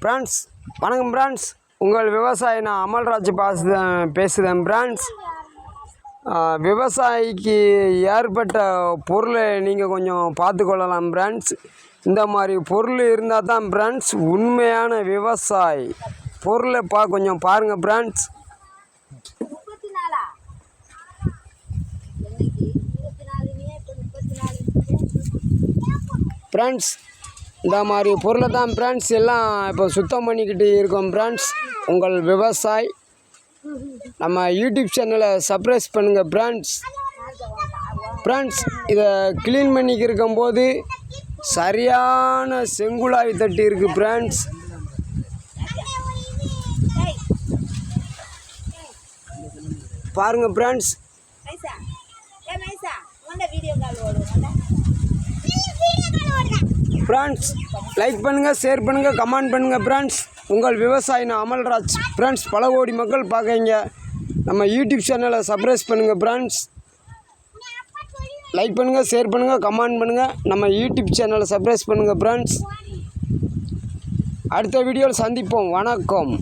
Friends வணக்கம் friends, உங்கள் விவசாயி நான் அமல்ராஜ் பேசுகிறேன் ஃப்ரெண்ட்ஸ். விவசாயிக்கு ஏற்பட்ட பொருளை நீங்கள் கொஞ்சம் பார்த்துக்கொள்ளலாம் ஃப்ரெண்ட்ஸ். இந்த மாதிரி பொருள் இருந்தால் தான் ஃப்ரெண்ட்ஸ் உண்மையான விவசாயி. பொருளை கொஞ்சம் பாருங்கள் ஃப்ரெண்ட்ஸ். ஃப்ரெண்ட்ஸ் இந்த மாதிரி பொருளை தான் ஃப்ரெண்ட்ஸ் எல்லாம் இப்போ சுத்தம் பண்ணிக்கிட்டு இருக்கோம் ஃப்ரெண்ட்ஸ். உங்கள் விவசாயி நம்ம யூடியூப் சேனலை சப்ஸ்கிரைப் பண்ணுங்கள் ஃப்ரெண்ட்ஸ். ஃப்ரெண்ட்ஸ் இதை க்ளீன் பண்ணிக்கு இருக்கும்போது சரியான செங்குழாய் தட்டி இருக்குது ஃப்ரெண்ட்ஸ். பாருங்கள் ஃப்ரெண்ட்ஸ். ஃப்ரெண்ட்ஸ் லைக் பண்ணுங்கள், ஷேர் பண்ணுங்கள், கமெண்ட் பண்ணுங்கள் ஃப்ரெண்ட்ஸ். உங்கள் விவசாயி நான் அமல்ராஜ் ஃப்ரெண்ட்ஸ். பல கோடி மக்கள் பார்க்குறீங்க, நம்ம யூடியூப் சேனலை சப்ஸ்கிரைப் பண்ணுங்கள் ஃப்ரெண்ட்ஸ். லைக் பண்ணுங்கள், ஷேர் பண்ணுங்கள், கமெண்ட் பண்ணுங்கள், நம்ம யூடியூப் சேனலை சப்ஸ்கிரைப் பண்ணுங்கள் ஃப்ரெண்ட்ஸ். அடுத்த வீடியோவில் சந்திப்போம். வணக்கம்.